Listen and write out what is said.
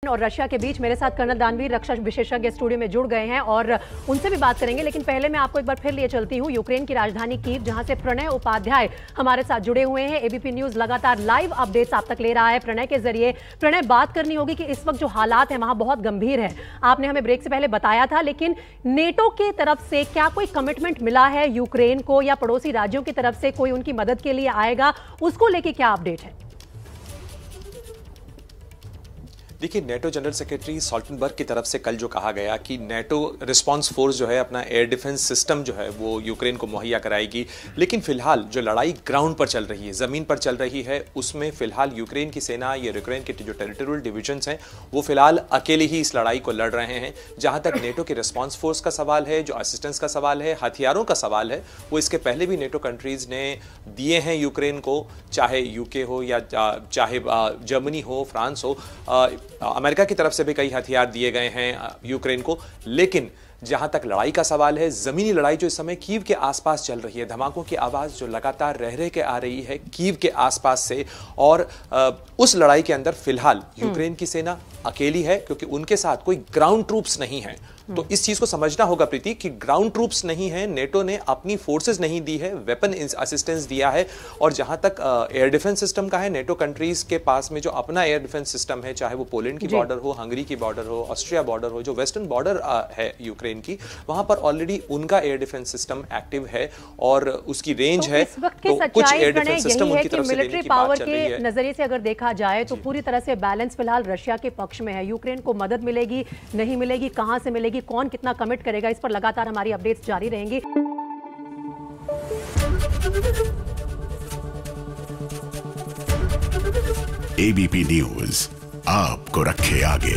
और रशिया के बीच मेरे साथ कर्नल दानवीर रक्षा विशेषज्ञ स्टूडियो में जुड़ गए हैं और उनसे भी बात करेंगे। लेकिन पहले मैं आपको एक बार फिर लिए चलती हूं यूक्रेन की राजधानी कीव, जहां से प्रणय उपाध्याय हमारे साथ जुड़े हुए हैं। एबीपी न्यूज लगातार लाइव अपडेट्स आप तक ले रहा है प्रणय के जरिए। प्रणय, बात करनी होगी कि इस वक्त जो हालात हैं वहां बहुत गंभीर है, आपने हमें ब्रेक से पहले बताया था, लेकिन नेटो की तरफ से क्या कोई कमिटमेंट मिला है यूक्रेन को, या पड़ोसी राज्यों की तरफ से कोई उनकी मदद के लिए आएगा, उसको लेके क्या अपडेट है? देखिए, नेटो जनरल सेक्रेटरी स्टोल्टनबर्ग की तरफ से कल जो कहा गया कि नेटो रिस्पांस फोर्स जो है अपना एयर डिफेंस सिस्टम जो है वो यूक्रेन को मुहैया कराएगी। लेकिन फिलहाल जो लड़ाई ग्राउंड पर चल रही है, ज़मीन पर चल रही है, उसमें फिलहाल यूक्रेन की सेना या यूक्रेन के जो टेरिटोरियल डिविजन्स हैं वो फिलहाल अकेले ही इस लड़ाई को लड़ रहे हैं। जहाँ तक नेटो के रिस्पांस फोर्स का सवाल है, जो असिस्टेंस का सवाल है, हथियारों का सवाल है, वो इसके पहले भी नेटो कंट्रीज़ ने दिए हैं यूक्रेन को, चाहे यूके हो या चाहे जर्मनी हो, फ्रांस हो, अमेरिका की तरफ से भी कई हथियार दिए गए हैं यूक्रेन को। लेकिन जहां तक लड़ाई का सवाल है, जमीनी लड़ाई जो इस समय कीव के आसपास चल रही है, धमाकों की आवाज जो लगातार रह के आ रही है कीव के आसपास से, और उस लड़ाई के अंदर फिलहाल यूक्रेन की सेना अकेली है, क्योंकि उनके साथ कोई ग्राउंड ट्रूप्स नहीं है। तो इस चीज को समझना होगा प्रीति कि ग्राउंड ट्रूप्स नहीं है, नेटो ने अपनी फोर्सेस नहीं दी है, वेपन असिस्टेंस दिया है। और जहां तक एयर डिफेंस सिस्टम का है, नेटो कंट्रीज के पास में जो अपना एयर डिफेंस सिस्टम है, चाहे वो पोलैंड की बॉर्डर हो, हंगरी की बॉर्डर हो, ऑस्ट्रिया बॉर्डर हो, जो वेस्टर्न बॉर्डर है यूक्रेन की, वहां पर ऑलरेडी उनका एयर डिफेंस सिस्टम एक्टिव है और उसकी रेंज है। तो कुछ एयर डिफेंस सिस्टम उनकी तरफ से मिलिट्री पावर के नजरिए से अगर देखा जाए तो पूरी तरह से बैलेंस फिलहाल रशिया के पक्ष में है। यूक्रेन को मदद मिलेगी, नहीं मिलेगी, कहां से मिलेगी, कौन कितना कमिट करेगा, इस पर लगातार हमारी अपडेट्स जारी रहेंगी। एबीपी न्यूज आपको रखे आगे।